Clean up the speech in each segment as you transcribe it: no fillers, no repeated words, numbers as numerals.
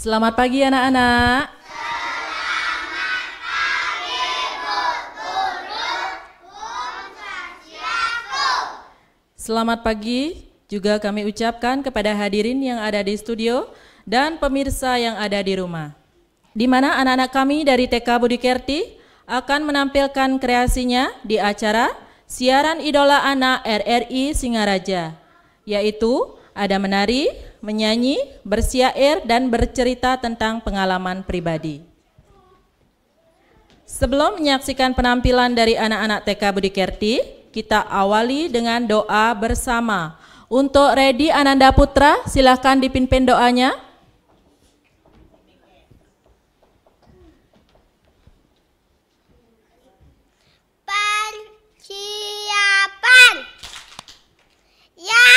Selamat pagi anak-anak. Selamat pagi juga kami ucapkan kepada hadirin yang ada di studio dan pemirsa yang ada di rumah. Di mana anak-anak kami dari TK Budi Kerti akan menampilkan kreasinya di acara Siaran Idola Anak RRI Singaraja, yaitu ada menari, menyanyi, bersyair, dan bercerita tentang pengalaman pribadi. Sebelum menyaksikan penampilan dari anak-anak TK Budi Kerti, kita awali dengan doa bersama. Untuk Redi Ananda Putra, silahkan dipimpin doanya. Persiapan. Ya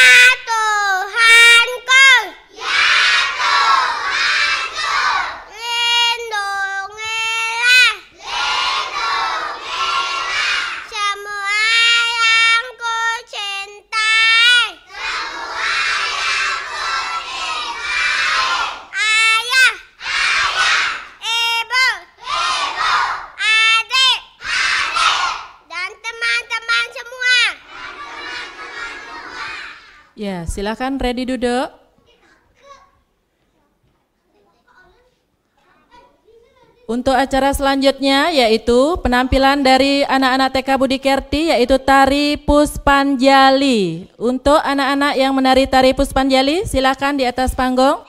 Tuhanku, ya Tuhanku, lindungilah, lindungilah semua yang ku cintai, semua yang ku cintai, ayah, ayah, ibu, ibu, adik, adik, dan teman-teman semua. Ya, silakan Redi duduk. Untuk acara selanjutnya yaitu penampilan dari anak-anak TK Budi Kerti yaitu tari Puspanjali. Untuk anak-anak yang menari tari Puspanjali silakan di atas panggung.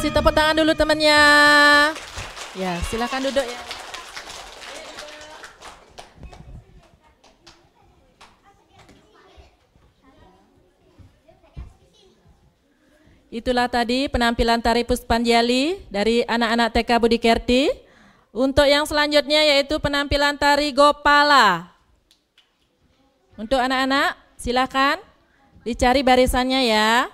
kasih tepuk tangan dulu temannya. Ya, silakan duduk ya. Itulah tadi penampilan tari Puspanjali dari anak-anak TK Budi Kerti. Untuk yang selanjutnya yaitu penampilan tari Gopala. Untuk anak-anak silakan dicari barisannya ya.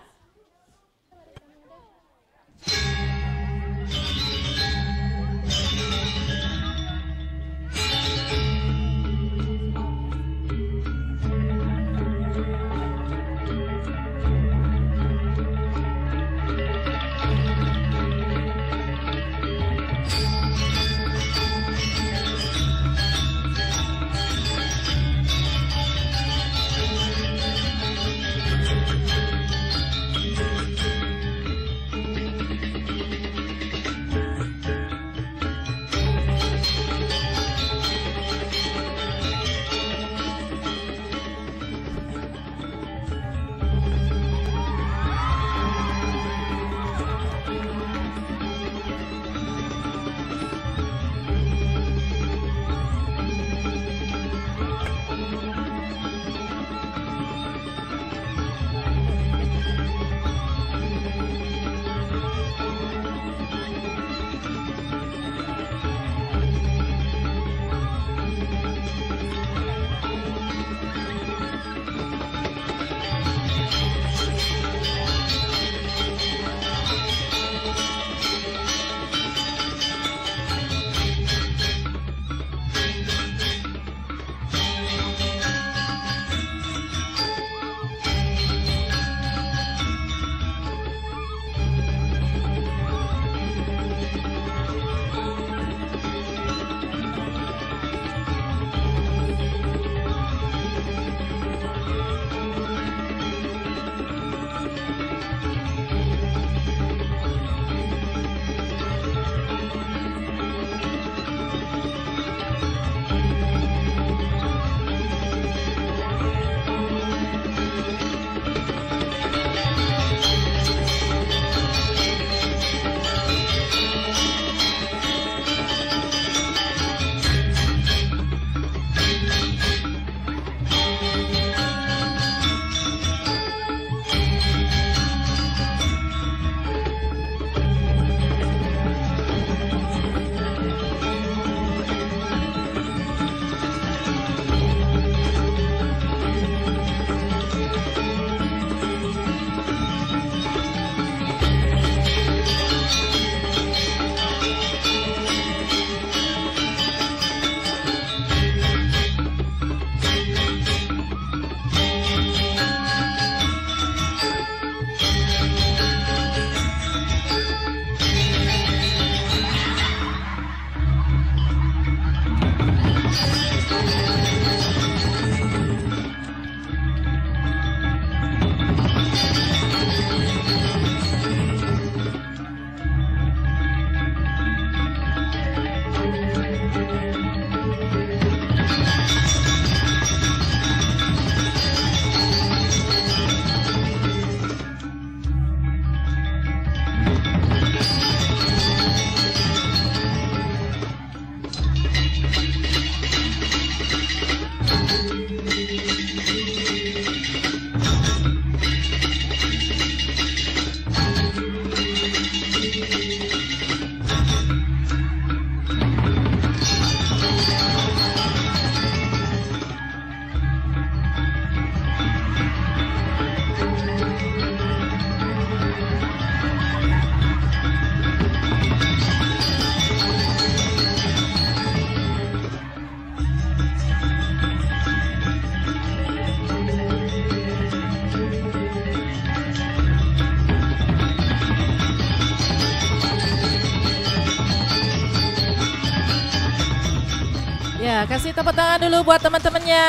Ya, kasih tepuk tangan dulu buat teman-temannya.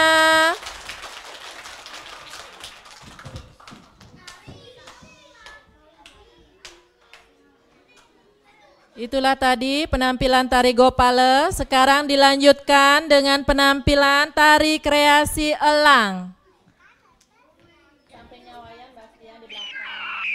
Itulah tadi penampilan tari Gopala. Sekarang dilanjutkan dengan penampilan tari kreasi elang. Sampingnya Wayan, Bastian di belakang.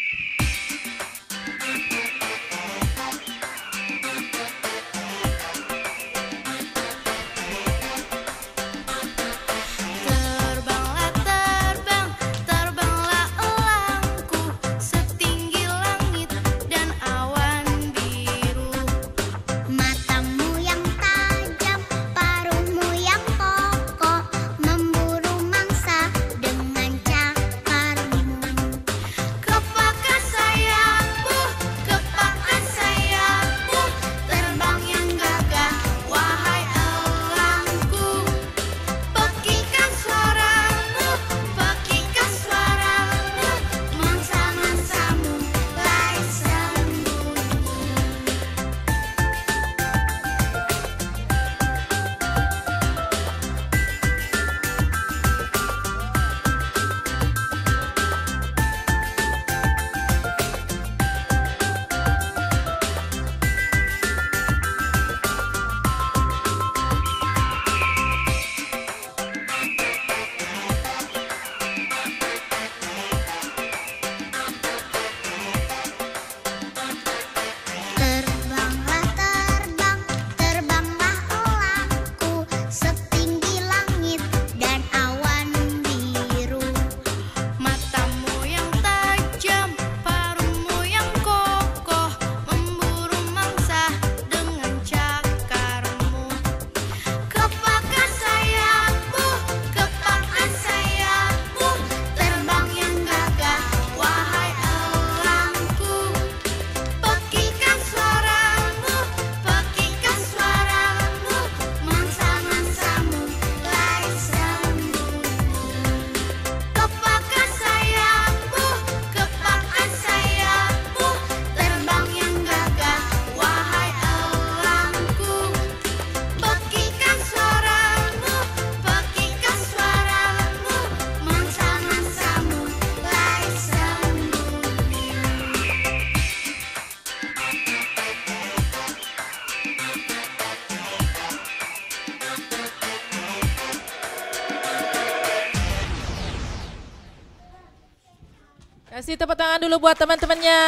Kasih tepuk tangan dulu buat teman-temannya.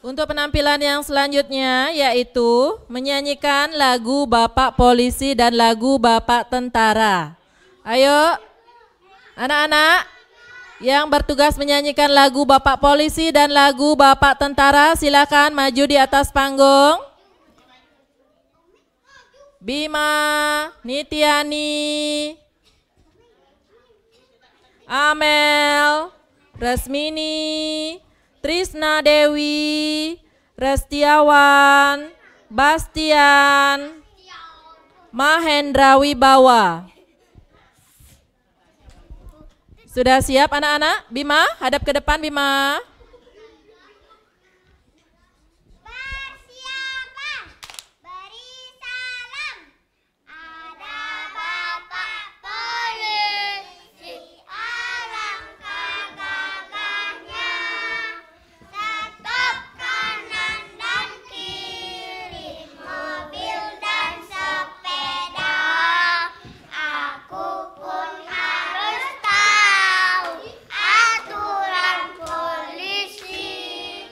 Untuk penampilan yang selanjutnya yaitu menyanyikan lagu Bapak Polisi dan lagu Bapak Tentara. Ayo anak-anak yang bertugas menyanyikan lagu Bapak Polisi dan lagu Bapak Tentara, silakan maju di atas panggung. Bima, Nitiani, Amel, Resmini, Trisna Dewi, Restiawan, Bastian, Mahendra Wibawa. Sudah siap anak-anak? Bima, hadap ke depan Bima. Persiapan, beri salam. Ada Bapak Polisi, alangkah gagahnya. Stop kanan dan kiri, mobil dan sepeda. Aku pun harus tahu aturan polisi.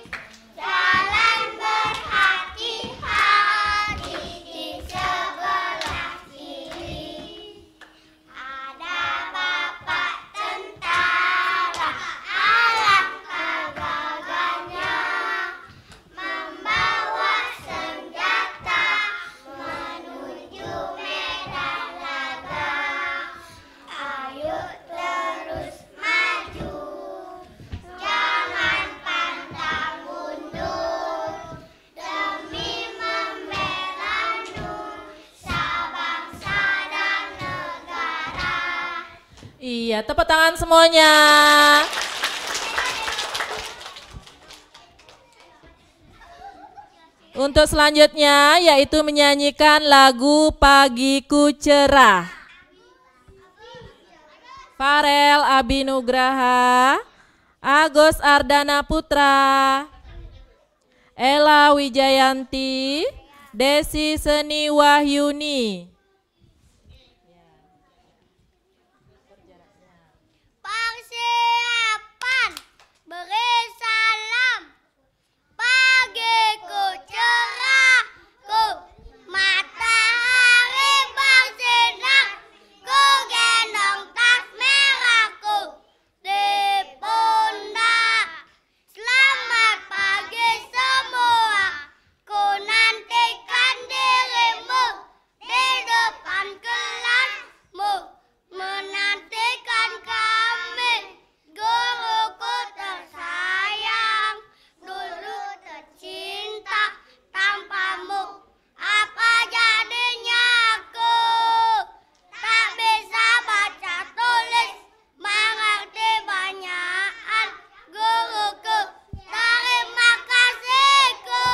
Jalan berhati-hati di sebelah kiri. Ada Bapak Tentara, alangkah gagahnya, membawa senjata menuju medan laga. Ayo terus maju, jangan pantang mundur, demi membela nusa bangsa dan negara. Iya, tepuk tangan semuanya. Untuk selanjutnya yaitu menyanyikan lagu Pagiku Cerah. Farel Abinugraha, Agus Ardana Putra, Ella Wijayanti, Desi Seni Wahyuni. Persiapan, beri salam. Pagiku cerah, ku matahari bersinar, ku gendong tas merahku di pundak. Selamat pagi semua, ku nantikan dirimu di depan kelasmu, menantikan kami, guruku tersayang, dulu tercinta tanpamu. Apa jadinya aku? Tak bisa baca tulis, mengerti banyakan guruku. Terima kasihku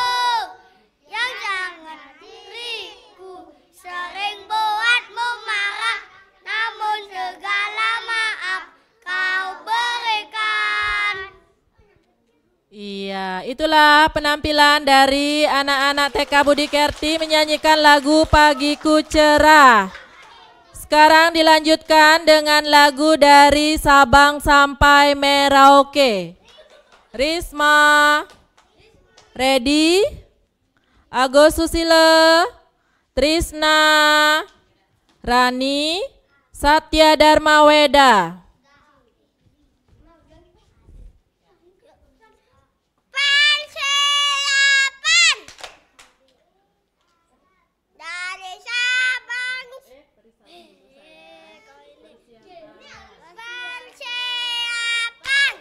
yang sangat diriku, sering buatmu marah, namun segala maaf kau berikan. Iya, itulah penampilan dari anak-anak TK Budi Kerti menyanyikan lagu Pagiku Cerah. Sekarang dilanjutkan dengan lagu dari Sabang sampai Merauke. Risma, ready? Agus Susilo, Trisna, Rani, Satya Dharma Weda. Persiapan, dari Sabang. Persiapan,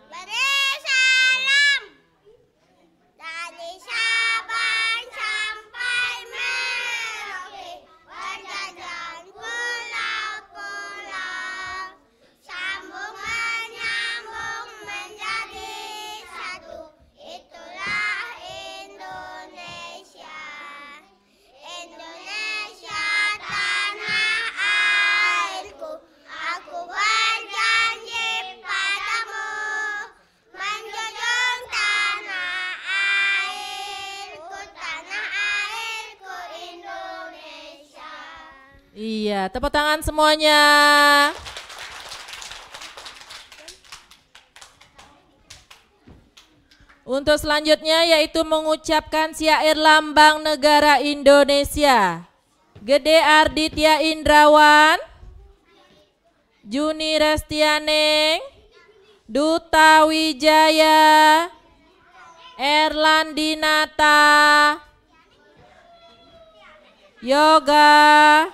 beri salam. Dari Sabang sampai Merauke, berjalan pulau-pulau. Iya, tepuk tangan semuanya. Untuk selanjutnya yaitu mengucapkan syair lambang negara Indonesia. Gede Arditya Indrawan, Juni Restianeng, Duta Wijaya, Erlandinata, Yoga,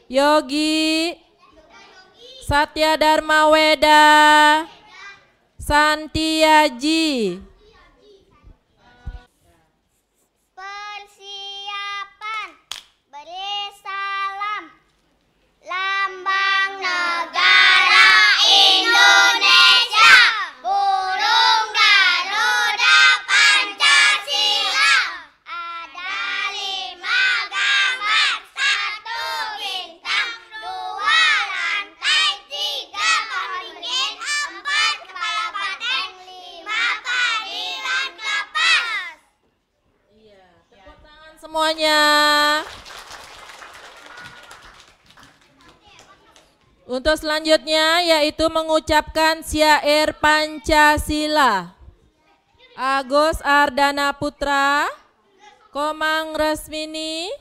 Yogi, Satya Dharma Weda, Santiaji. Persiapan beri salam. Lambang negara Indonesia, burung Garuda Pancasila. Ada 5 gambar, 1 bintang, 2 lantai, 3 pohon beringin, 4 kepala paten, 5 padilan kapas. Iya, tepuk tangan semuanya. Untuk selanjutnya yaitu mengucapkan syair Pancasila. Agus Ardana Putra, Komang Resmini,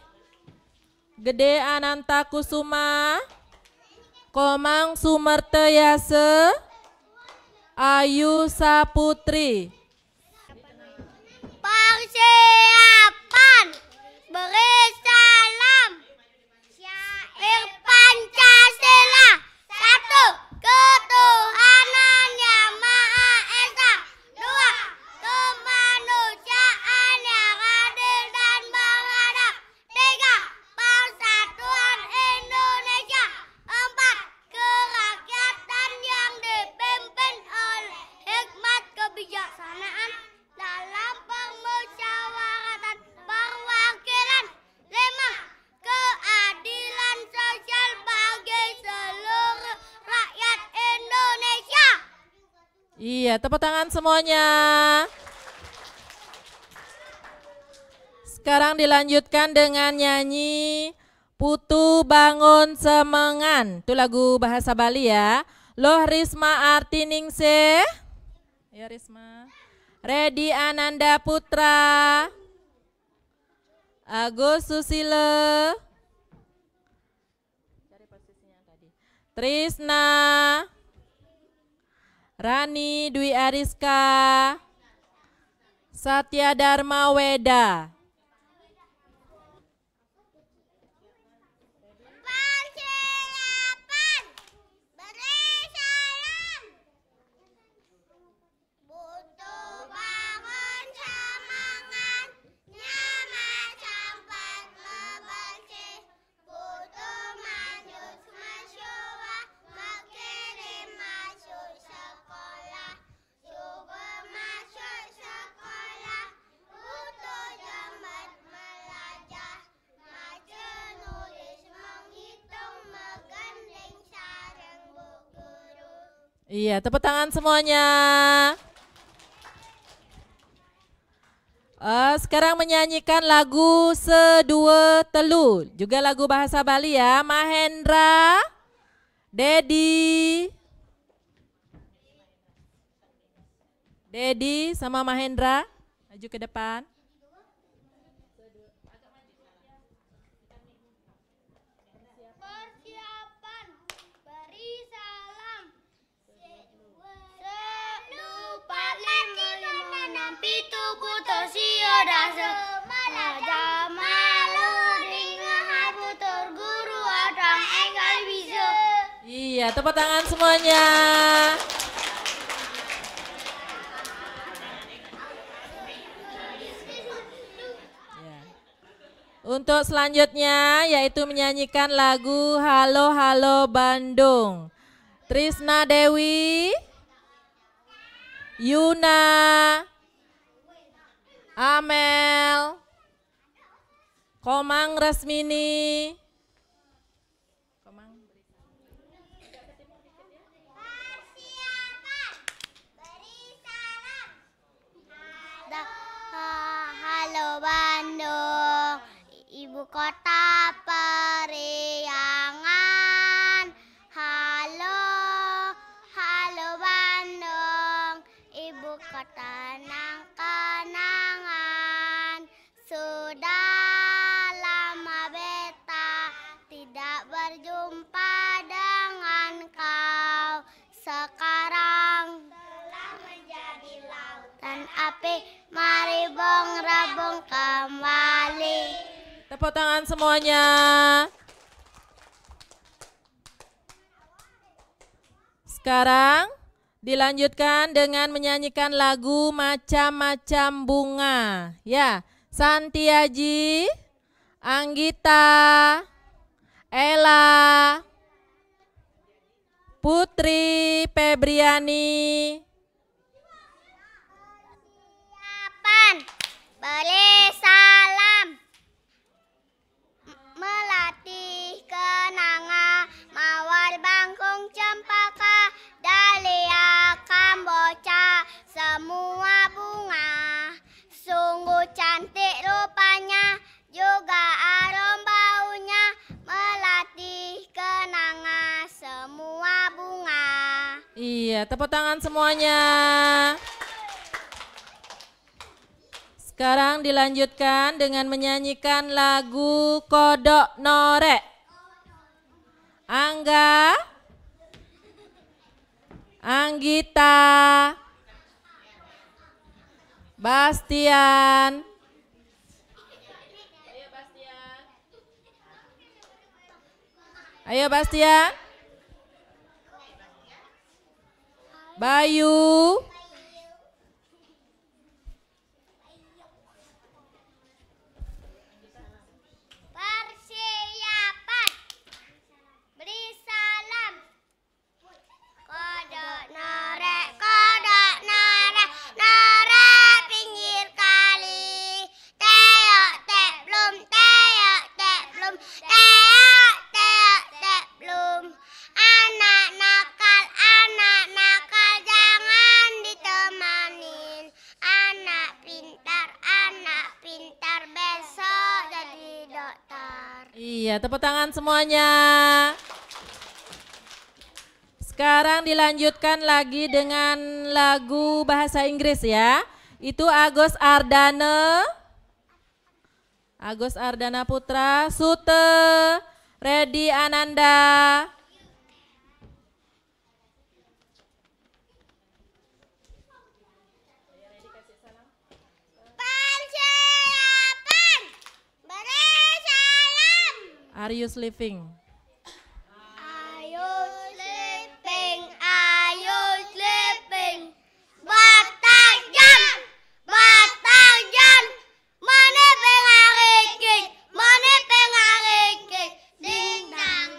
Gede Ananta Kusuma, Komang Sumerteyase, Ayu Saputri. Persiapan beri salam. Syair Pancasila. 1. Ketuhanan yang Maha Esa. 2. Kemanusiaan yang adil dan beradab. 3. Persatuan Indonesia. 4. Kerakyatan yang dipimpin oleh hikmat kebijaksanaan dalam permusyawaratan perwakilan. 5. Keadilan sosial bagi seluruh rakyat Indonesia. Iya, tepuk tangan semuanya. Sekarang dilanjutkan dengan nyanyi Putu Bangun Semengan. Itu lagu bahasa Bali ya. Loh Risma Artiningsih. Ya Risma. Redi Ananda Putra. Agus Susilo. Trisna. Rani Dwi Ariska. Satya Dharma Weda. Persiapan beri salam. Butuh bangun semangat, nyaman sampai bebersih. Butuh manjus masyuwa, mengirim masuk sekolah. Coba masuk sekolah, butuh jembat belajar. Baca, nulis, menghitung, menggandeng sareng bu guru. Iya, tepuk tangan semuanya. Sekarang menyanyikan lagu Sedua Telu, juga lagu bahasa Bali ya. Mahendra, Dedi, sama Mahendra, maju ke depan. Persiapan beri salam. Selupa lima enam pitu kuto sio dasa. Aja malu ringa putur guru adang enggal bisa. Iya, tepuk tangan semuanya. Ya. Untuk selanjutnya yaitu menyanyikan lagu Halo Halo Bandung. Trisna Dewi, Yuna, Amel, Komang Resmini. Persiapan beri salam. Halo Bandung, ibu kota kembali. Tepuk tangan semuanya. Sekarang dilanjutkan dengan menyanyikan lagu Macam-Macam Bunga. Ya, Santiaji, Anggita, Ella, Putri, Febriani. Persiapan, beri salam, melatih kenanga, mawar bangkung cempaka, dahlia kamboja, semua bunga. Sungguh cantik rupanya, juga arom baunya, melatih kenanga semua bunga. Iya, tepuk tangan semuanya. Sekarang dilanjutkan dengan menyanyikan lagu Kodok Norek. Angga, Anggita, Bastian. Ayo Bastian. Bayu. Persiapan, beri salam, kodok norek, norek pinggir kali, teok tek belum, teok tek belum, teok tek belum. Anak nakal jangan ditemanin, anak pintar besok jadi dokter. Iya, tepuk tangan semuanya. Sekarang dilanjutkan lagi dengan lagu bahasa Inggris ya. Itu Agus Ardana Putra, Sute, Redi Ananda. Persiapan, beri salam. Are you sleeping? Ayo sleeping, batang jam, mana pengarikik, ding dang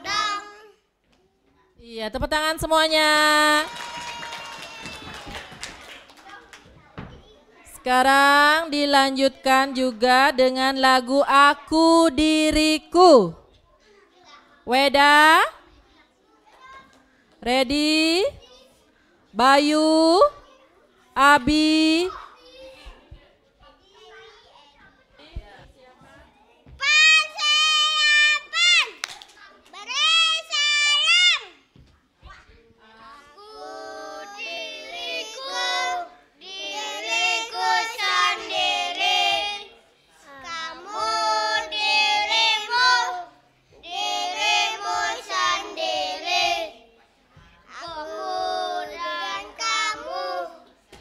dong. Iya, tepuk tangan semuanya. Sekarang dilanjutkan juga dengan lagu Aku Diriku. Weda, Ready, Bayu, Abi. Persiapan, beri salam. Aku diriku sendiri. Kamu dirimu sendiri. Aku dan kamu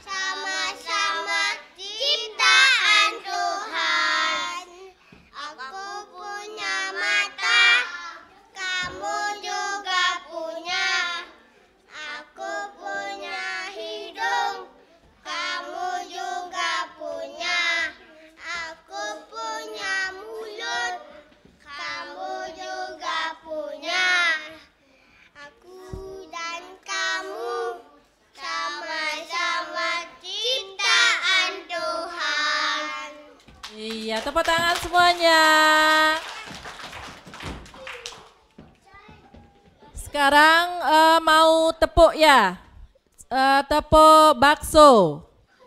sama-sama ciptaan Tuhan. Aku punya mata, kamu juga punya. Aku punya hidung, kamu juga punya. Aku punya mulut, kamu juga punya. Aku dan kamu sama-sama ciptaan Tuhan. Iya, tepuk tangan semuanya. Sekarang mau tepuk ya. Tepuk bakso.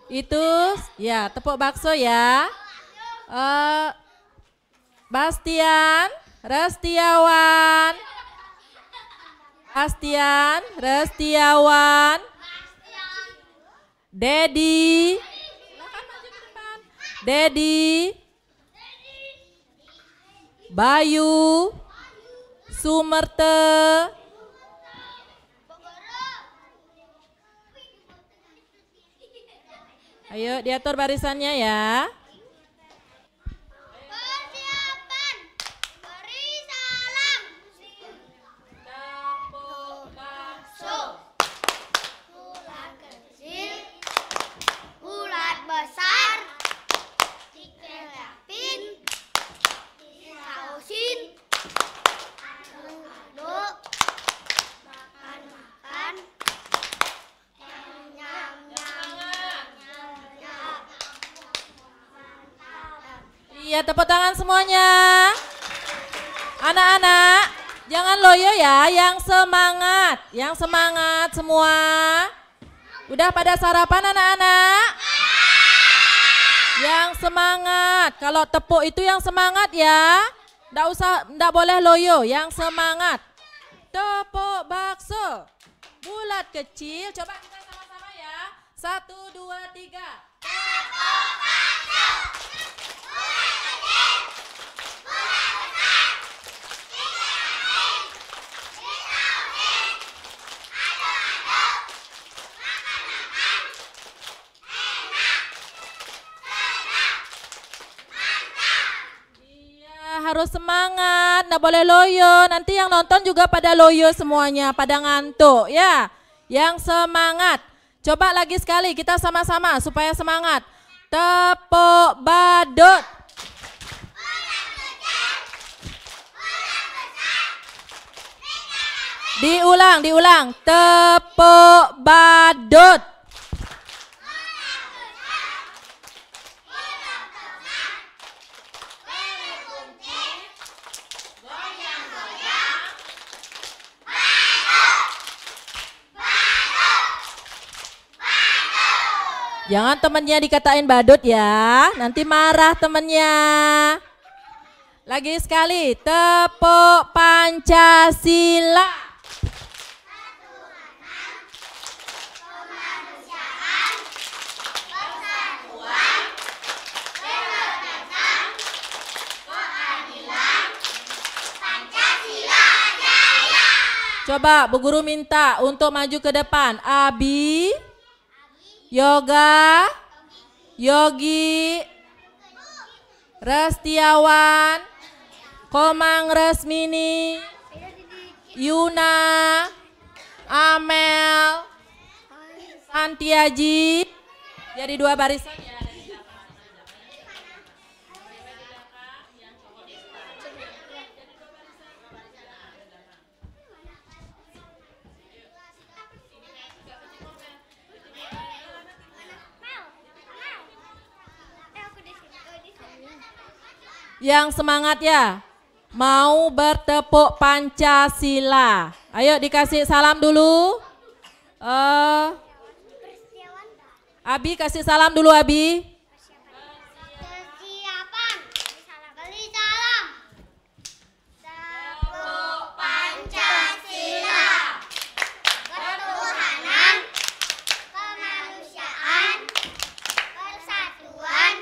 Itu ya, tepuk bakso ya. Bastian, Restiawan, Dedi, Bayu, Sumerte, Ayo diatur barisannya ya. Persiapan. Beri salam. Tepuk bakso. Bulat kecil. Bulat besar. Dikelapin. Disausin. Aduk. Makan-makan. Iya, tepuk tangan semuanya. Anak-anak, jangan loyo ya, yang semangat semua. Udah pada sarapan anak-anak? Yang semangat, kalau tepuk itu yang semangat ya. Nggak boleh loyo, yang semangat. Tepuk bakso, bulat kecil, coba kita sama-sama ya. 1, 2, 3. Tepuk bakso. Bulat kecil. Bulat besar. Dikelapin. Disausin. Aduk-aduk. Makan-makan. Enak. Senang. Mantap. Iya, harus semangat, nggak boleh loyo. Nanti yang nonton juga pada loyo semuanya, pada ngantuk ya. Yang semangat. Coba lagi sekali kita sama-sama supaya semangat. Tepuk badut. Diulang. Tepuk badut. Jangan temennya dikatain badut ya, nanti marah temennya. Lagi sekali, tepuk Pancasila. Kemanusiaan, persatuan, kebebasan, keadilan, Pancasila jaya. Coba Bu Guru minta untuk maju ke depan. Abi, Yoga, Yogi, Restiawan, Komang Resmini, Yuna, Amel, Santiaji. Jadi 2 barisan ya. Yang semangat ya, mau bertepuk Pancasila. Ayo dikasih salam dulu. Abi kasih salam dulu Abi. Persiapan. Beri salam. Tepuk Pancasila. Ketuhanan. Kemanusiaan. Persatuan.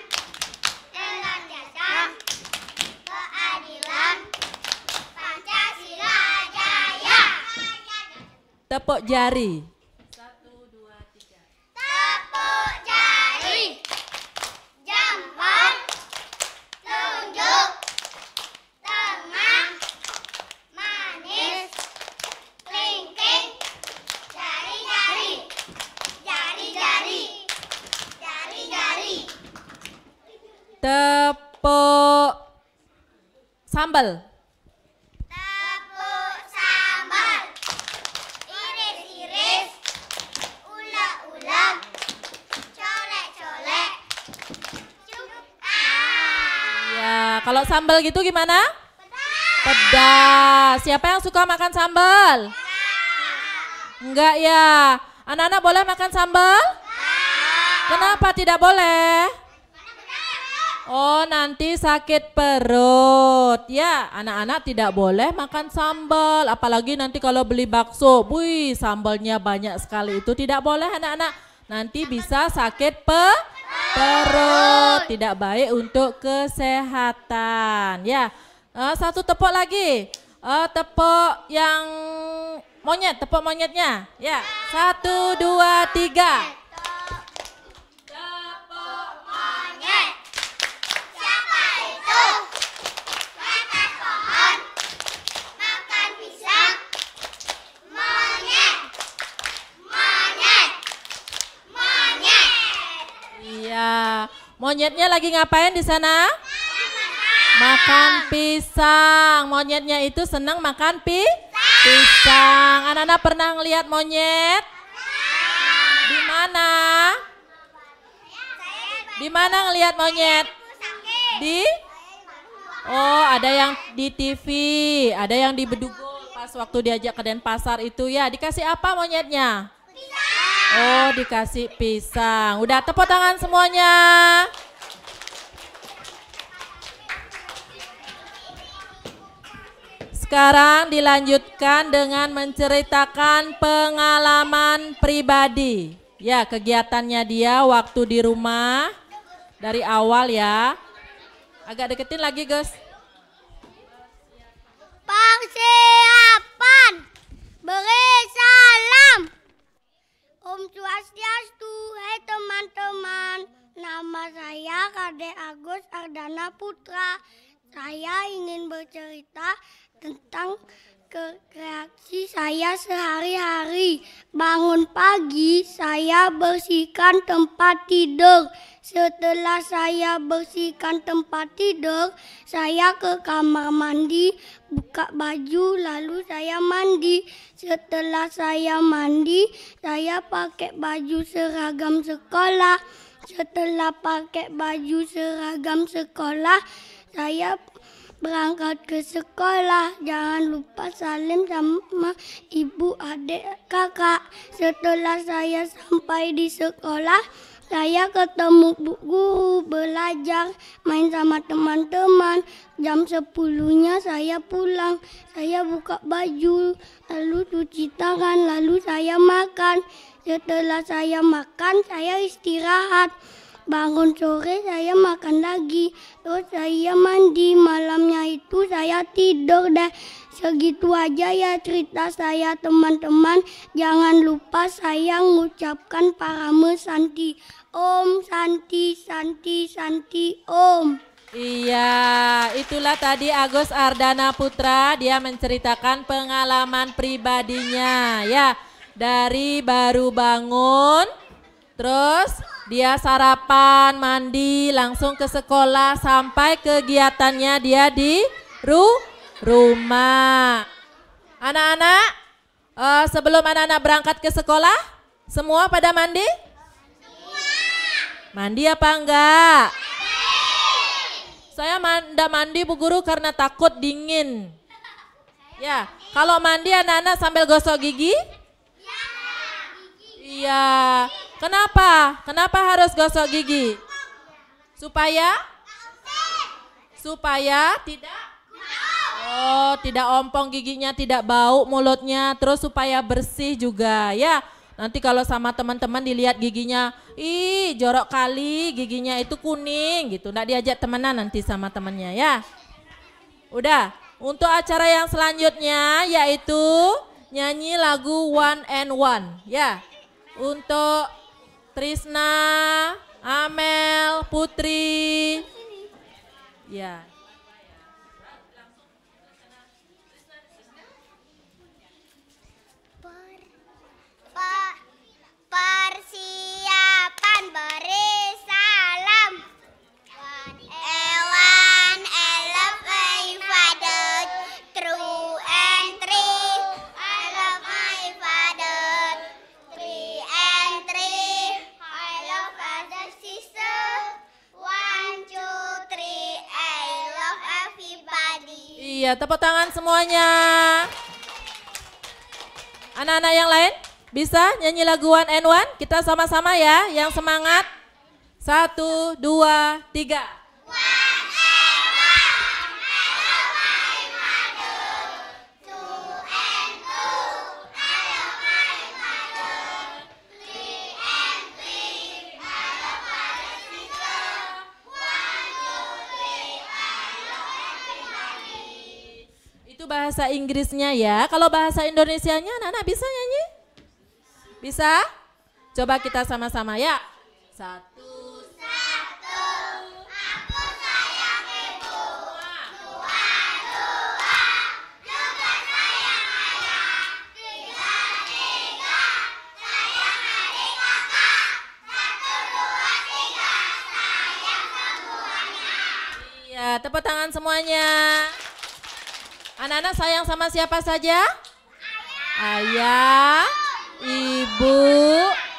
Dengan jasa. Keadilan. Pancasila jaya. Tepuk jari. Tepuk jari. Jempol. Telunjuk. Tengah. Manis. Kelingking. Jari-jari. Jari-jari. Jari-jari. Tepuk sambal. Tepuk sambal. Iris-iris. Ulek-ulek. Colek-colek. Ya, kalau sambal gitu gimana? Pedas. Siapa yang suka makan sambal? Enggak ya. Anak-anak boleh makan sambal? Kenapa tidak boleh? Oh, nanti sakit perut. Ya, anak-anak tidak boleh makan sambal. Apalagi nanti kalau beli bakso. Wih, sambalnya banyak sekali. Itu tidak boleh anak-anak. Nanti bisa sakit perut. Tidak baik untuk kesehatan. Ya, satu tepuk lagi. Tepuk yang monyet, tepuk monyetnya. Ya, 1, 2, 3. Monyetnya lagi ngapain di sana? Makan pisang. Monyetnya itu senang makan pisang. Anak-anak pernah ngelihat monyet? Di mana? Di mana ngelihat monyet? Oh, ada yang di TV, ada yang di Bedugul pas waktu diajak ke Denpasar itu ya. Dikasih apa monyetnya? Oh, dikasih pisang. Udah, tepuk tangan semuanya. Sekarang dilanjutkan dengan menceritakan pengalaman pribadi. Ya, kegiatannya dia waktu di rumah dari awal ya. Agak deketin lagi, Gus. Persiapan. Beri salam. Om Swastiastu. Hai teman-teman. Nama saya Kade Agus Ardana Putra. Saya ingin bercerita tentang reaksi saya sehari-hari. Bangun pagi, saya bersihkan tempat tidur. Setelah saya bersihkan tempat tidur, saya ke kamar mandi, buka baju, lalu saya mandi. Setelah saya mandi, saya pakai baju seragam sekolah. Setelah pakai baju seragam sekolah, saya berangkat ke sekolah. Jangan lupa salim sama ibu, adik, kakak. Setelah saya sampai di sekolah, saya ketemu bu guru, belajar, main sama teman-teman. Jam 10-nya saya pulang. Saya buka baju, lalu cuci tangan, lalu saya makan. Setelah saya makan, saya istirahat. Bangun sore saya makan lagi, terus saya mandi. Malamnya itu saya tidur deh. Segitu aja ya cerita saya teman-teman. Jangan lupa saya mengucapkan Parame Santi. Om Santi, Santi, Santi, Om. Iya, itulah tadi Agus Ardana Putra. Dia menceritakan pengalaman pribadinya ya. Dari baru bangun, terus dia sarapan, mandi, langsung ke sekolah sampai kegiatannya dia di rumah. Anak-anak, sebelum anak-anak berangkat ke sekolah, semua pada mandi? Mandi apa enggak? Saya enggak mandi Bu Guru karena takut dingin. Ya, kalau mandi anak-anak sambil gosok gigi? Iya. Kenapa? Kenapa harus gosok gigi? Supaya tidak? Oh, tidak ompong giginya, tidak bau mulutnya, terus supaya bersih juga ya. Nanti kalau sama teman-teman dilihat giginya, ih jorok kali, giginya itu kuning gitu. Nggak diajak temenan nanti sama temennya ya. Udah, untuk acara yang selanjutnya yaitu nyanyi lagu One and One ya. Untuk Trisna, Amel, Putri, ya. Persiapan beri salam. One, I love my father. True and three, I love my father. Three and three, I love other sister. One, two, three, I love everybody. Iya, tepuk tangan semuanya. Anak-anak yang lain bisa nyanyi lagu One and One? Kita sama-sama ya, yang semangat. 1, 2, 3. Itu bahasa Inggrisnya ya. Kalau bahasa Indonesianya anak-anak bisa nyanyi? Bisa? Coba kita sama-sama ya. 1. Ya, tepuk tangan semuanya. Anak-anak sayang sama siapa saja? Ayah, ibu,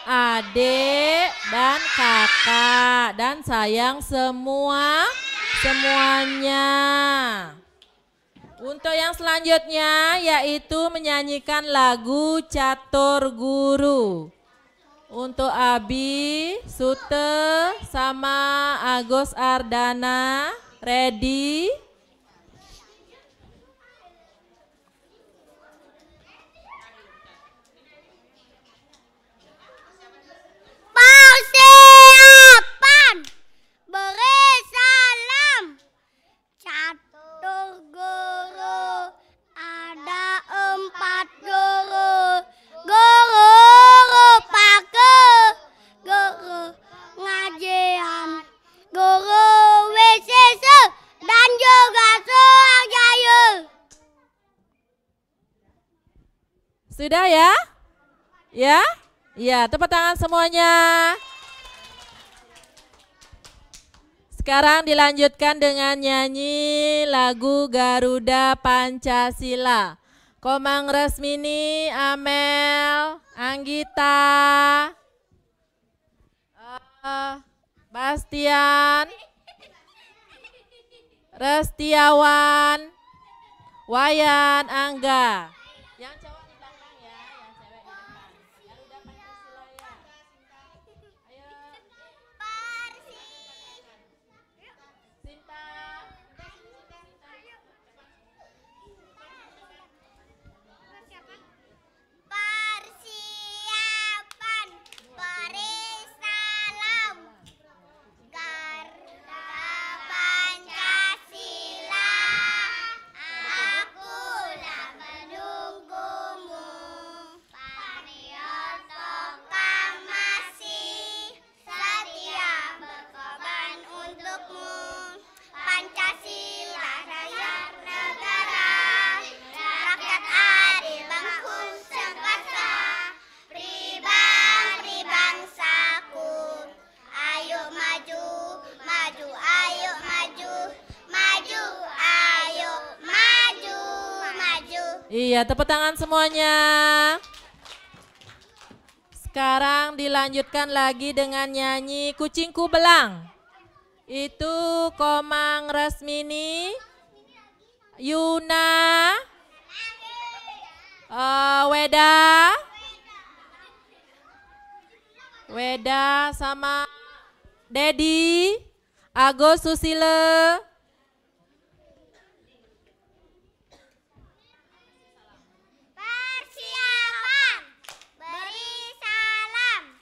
adik, dan kakak. Dan sayang semuanya. Untuk yang selanjutnya yaitu menyanyikan lagu Catur Guru. Untuk Abi, Sute, sama Agus Ardana, ready? Persiapan, beri salam. Catur guru, ada 4 guru. Guru rupaku, guru ngajian, guru WCC, dan juga Surajaya. Sudah ya? Ya? Ya, tepuk tangan semuanya. Sekarang dilanjutkan dengan nyanyi lagu Garuda Pancasila. Komang Resmini, Amel, Anggita, Bastian, Restiawan, Wayan, Angga. Yang cowok di belakang ya, yang cewek di depan. Garuda Pancasila ya. Ayo. Sinta. Persiapan, beri salam. Garuda Pancasila, akulah menunggumu. Patriot proklamasi, setia berkorban untukmu. Pancasila dasar negara, rakyat adil bangku sempurna, pribadi bangsaku. Ayo maju, maju, ayo maju, maju, ayo maju, maju. Iya, tepuk tangan semuanya. Sekarang dilanjutkan lagi dengan nyanyi Kucingku Belang. Itu Komang Resmini, Yuna, Weda sama Dedi, Agus Susile. Persiapan, beri salam.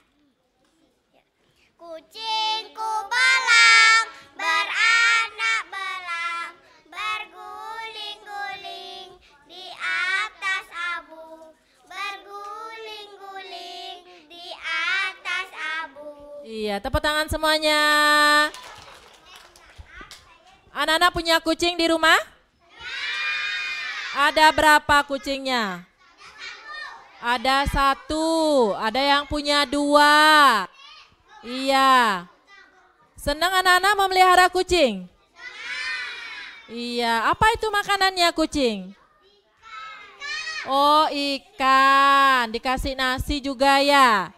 Kucingku belang, beranak belang, berguling-guling di atas abu, berguling-guling di atas abu. Iya, tepuk tangan semuanya. Anak-anak punya kucing di rumah? Ada berapa kucingnya? Ada 1, ada yang punya 2. Iya. Senang anak-anak memelihara kucing? Iya, apa itu makanannya kucing? Oh, ikan. Dikasih nasi juga ya?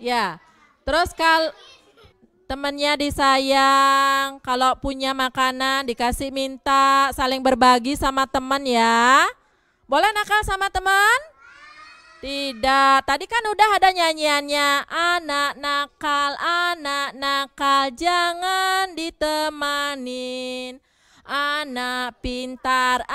Ya. Terus kalau temannya disayang, kalau punya makanan dikasih minta, saling berbagi sama teman ya. Boleh nakal sama teman? Tidak, tadi kan udah ada nyanyiannya. Anak nakal, jangan ditemanin. Anak pintar,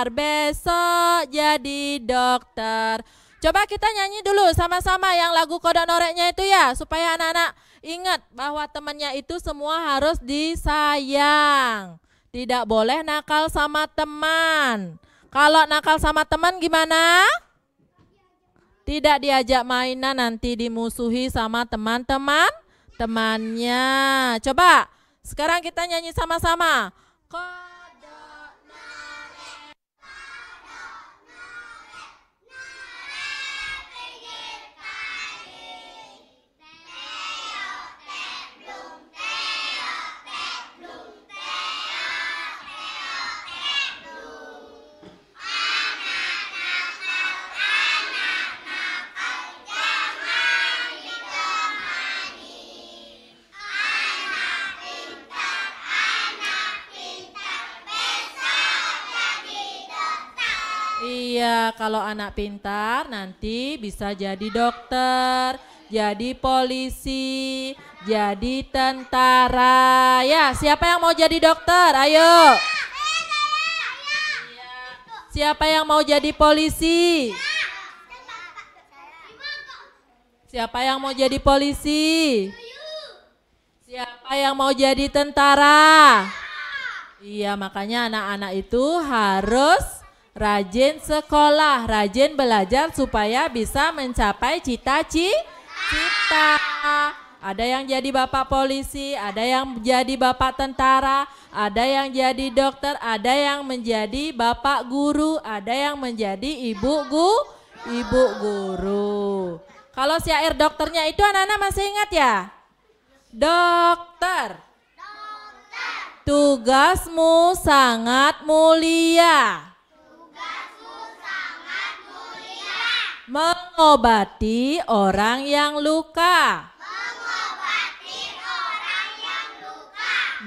besok jadi dokter. Coba kita nyanyi dulu sama-sama yang lagu Kodok Noreknya itu ya, supaya anak-anak ingat bahwa temannya itu semua harus disayang. Tidak boleh nakal sama teman. Kalau nakal sama teman gimana? Tidak diajak mainan, nanti dimusuhi sama temannya. Coba sekarang kita nyanyi sama-sama. Kodok norek, pinggir kali. Iya, kalau anak pintar nanti bisa jadi dokter, jadi polisi, jadi tentara. Ya, siapa yang mau jadi dokter? Ayo. Siapa yang mau jadi polisi? Siapa yang mau jadi polisi? Siapa yang mau jadi tentara? Iya, makanya anak-anak itu harus rajin sekolah, rajin belajar supaya bisa mencapai cita-cita. Ada yang jadi bapak polisi, ada yang jadi bapak tentara, ada yang jadi dokter, ada yang menjadi bapak guru, ada yang menjadi ibu guru. Kalau syair dokternya itu anak-anak masih ingat ya? Dokter, tugasmu sangat mulia. Mengobati orang yang luka.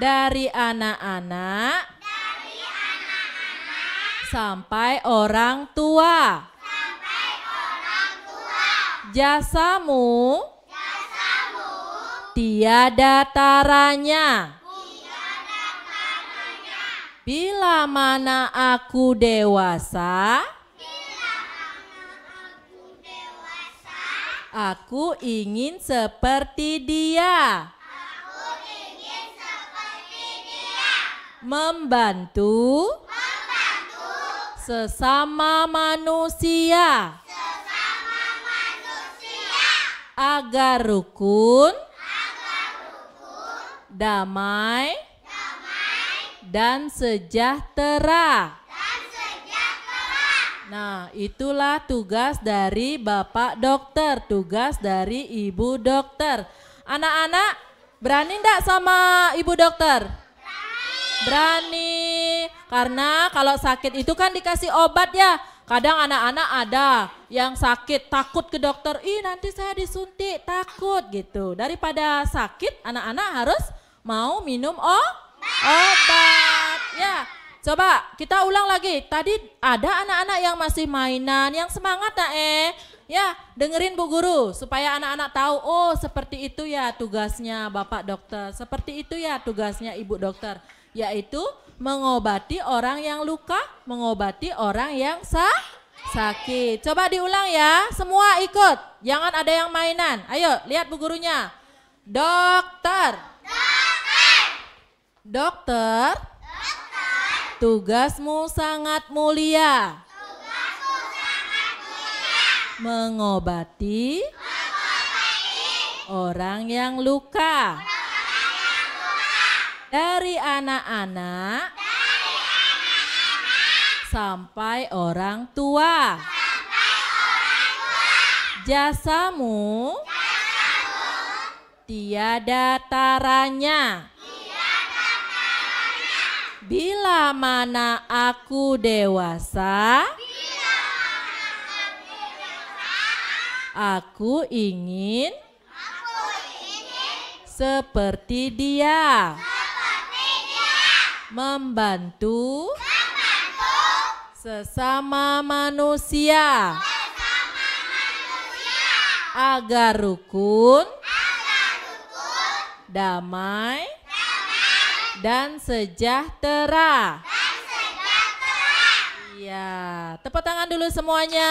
Dari anak-anak sampai orang tua. Jasamu tiada taranya. Bila mana aku dewasa, aku ingin seperti dia. Membantu sesama manusia. Agar rukun, damai, dan sejahtera. Nah, itulah tugas dari Bapak Dokter, tugas dari Ibu Dokter. Anak-anak, berani enggak sama Ibu Dokter? Berani. Karena kalau sakit itu kan dikasih obat ya. Kadang anak-anak ada yang sakit takut ke dokter, nanti saya disuntik, takut gitu. Daripada sakit, anak-anak harus mau minum obat. Ya, coba kita ulang lagi. Tadi ada anak-anak yang masih mainan, yang semangat ya, dengerin Bu Guru supaya anak-anak tahu, oh seperti itu ya tugasnya Bapak Dokter, seperti itu ya tugasnya Ibu Dokter, yaitu mengobati orang yang luka, mengobati orang yang sakit. Coba diulang ya, semua ikut. Jangan ada yang mainan. Ayo, lihat Bu Gurunya. Dokter. Dokter. Tugasmu sangat mulia. Mengobati orang yang luka. Dari anak-anak sampai orang tua. Jasamu tiada taranya. Bila mana aku dewasa, aku ingin seperti dia. Membantu sesama manusia agar rukun, damai, dan sejahtera. Iya, tepuk tangan dulu semuanya.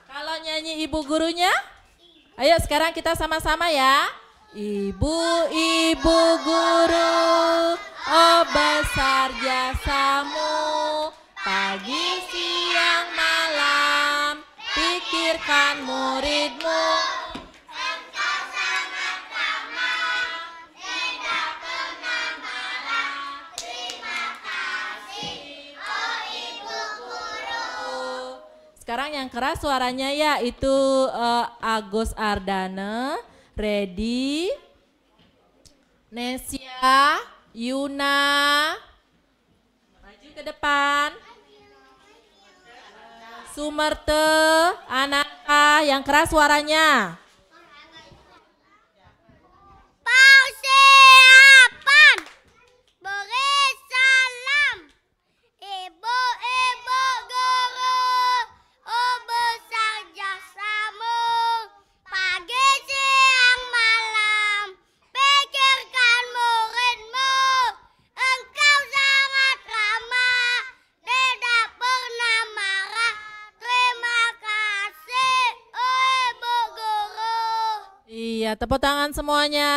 Kalau nyanyi Ibu Gurunya, ayo sekarang kita sama-sama ya. Ibu-ibu guru, oh besar jasamu, pagi siang malam, pikirkan muridmu. Engkau sangat ramah, tidak pernah marah, terima kasih, oh ibu guru. Sekarang yang keras suaranya ya, itu Agus Ardana, Ready, Nesia, Yuna, maju ke depan. Sumerte, Anaka, yang keras suaranya. Persiapan beri salam. Ibu Iya, tepuk tangan semuanya.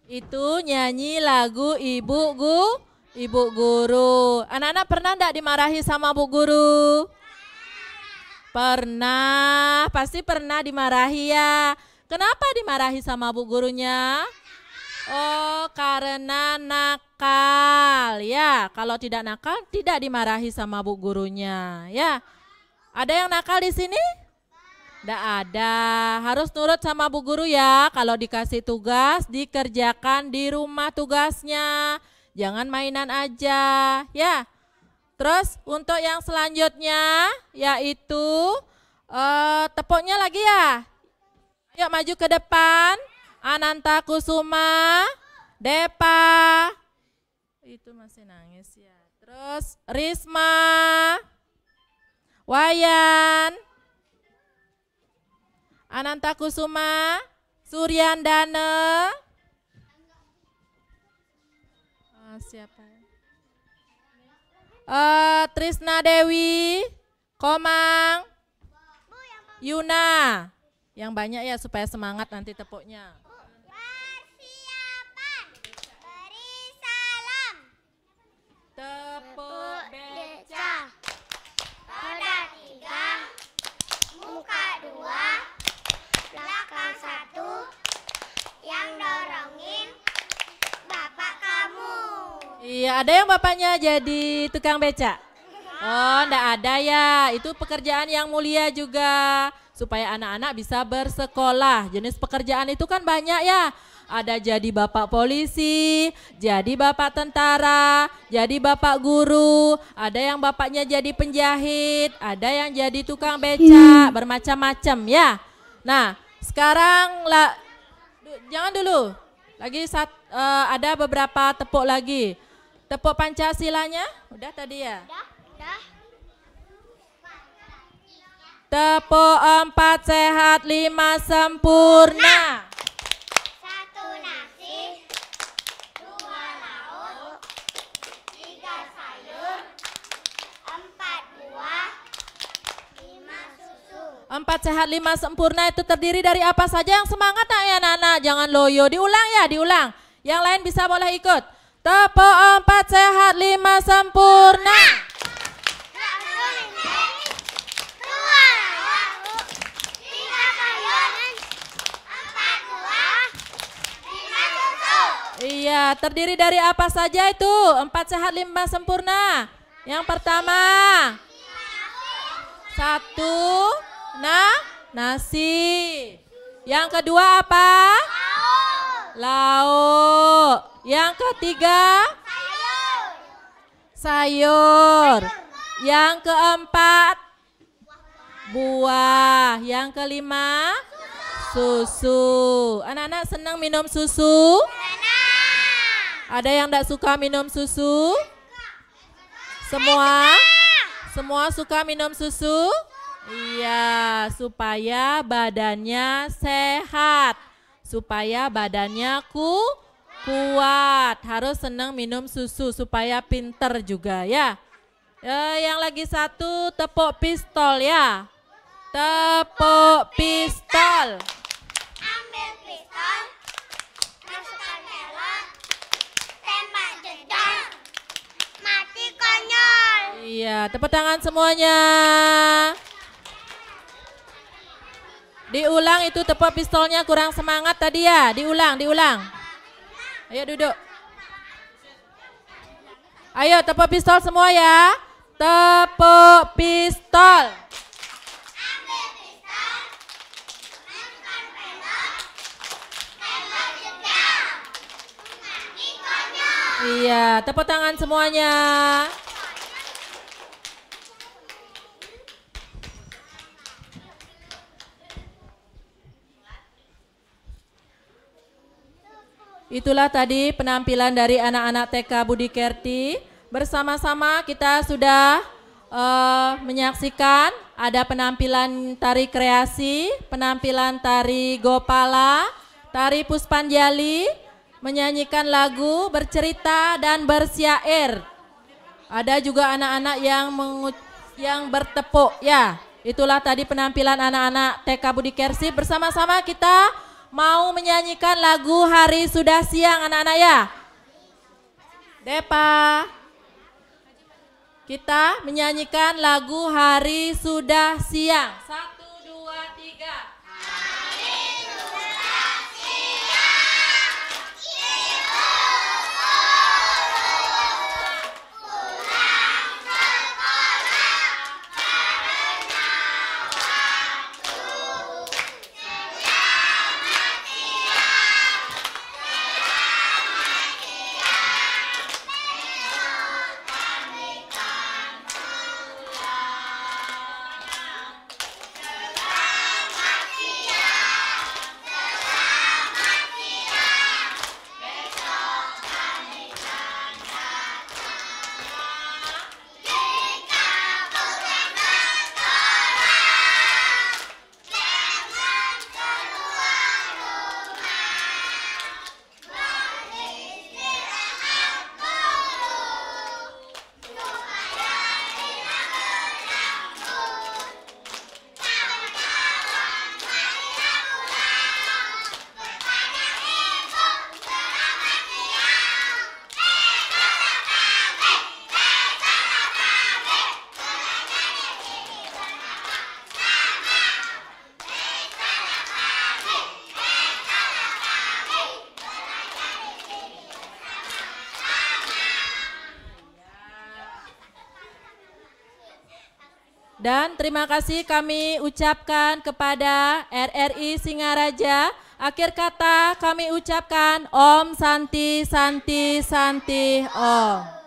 Itu nyanyi lagu Ibu Guru. Anak-anak pernah enggak dimarahi sama Bu Guru? Pernah, pasti pernah dimarahi ya. Kenapa dimarahi sama Bu Gurunya? Oh, karena nakal ya. Kalau tidak nakal, tidak dimarahi sama Bu Gurunya ya. Ada yang nakal di sini? Tidak ada. Harus nurut sama Bu Guru ya. Kalau dikasih tugas, dikerjakan di rumah tugasnya. Jangan mainan aja ya. Terus untuk yang selanjutnya yaitu tepuknya lagi ya. Yuk maju ke depan. Ananta Kusuma, Depa. Itu masih nangis ya. Terus Risma, Wayan, Ananta Kusuma, Suryandana. Siapa? Trisna Dewi, Komang, Yuna. Yang banyak ya supaya semangat nanti tepuknya. Persiapan. Beri salam. Tepuk beca. Roda 3. Muka 2. Belakang 1. Yang dorongin bapak kamu. Iya, ada yang bapaknya jadi tukang beca? Oh, enggak ada ya. Itu pekerjaan yang mulia juga. Supaya anak-anak bisa bersekolah. Jenis pekerjaan itu kan banyak ya. Ada jadi bapak polisi, jadi bapak tentara, jadi bapak guru. Ada yang bapaknya jadi penjahit, ada yang jadi tukang beca, bermacam-macam ya. Nah, sekarang jangan dulu. Lagi ada beberapa tepuk lagi. Tepuk Pancasilanya, udah tadi ya? Udah. Tepuk 4 sehat 5 sempurna. 1 nasi, 2 lauk, 3 sayur, 4 buah, 5 susu. 4 sehat 5 sempurna itu terdiri dari apa saja? Yang semangat nak ya Nana, jangan loyo. Diulang ya, diulang. Yang lain bisa boleh ikut. Tepuk 4 sehat 5 sempurna. Iya, terdiri dari apa saja itu? 4 sehat 5 sempurna. Yang pertama, 1, nasi. Yang kedua apa? Lauk. Yang ketiga, sayur. Yang keempat, buah. Yang kelima, susu. Anak-anak senang minum susu? Ada yang tidak suka minum susu? Semua? Semua suka minum susu? Iya, supaya badannya sehat. Supaya badannya kuat. Harus senang minum susu supaya pinter juga ya. Yang lagi satu tepuk pistol ya. Tepuk pistol. Ambil pistol, masukkan melon, tembak jedor, mati konyol. Iya, tepuk tangan semuanya. Diulang itu tepuk pistolnya kurang semangat tadi ya. Diulang. Ayo duduk. Ayo tepuk pistol semua ya. Tepuk pistol. Ambil pistol, masukkan melon, tembak jedor, mati konyol. Iya, tepuk tangan semuanya. Itulah tadi penampilan dari anak-anak TK Budi Kerti. Bersama-sama kita sudah menyaksikan ada penampilan tari kreasi, penampilan tari Gopala, tari Puspanjali, menyanyikan lagu, bercerita dan bersyair. Ada juga anak-anak yang bertepuk ya. Itulah tadi penampilan anak-anak TK Budi Kersi. Bersama-sama kita mau menyanyikan lagu Hari Sudah Siang anak-anak ya. Depa. Kita menyanyikan lagu Hari Sudah Siang. 1, 2, 3. Dan terima kasih kami ucapkan kepada RRI Singaraja. Akhir kata kami ucapkan Om Santi Santi Santi Om.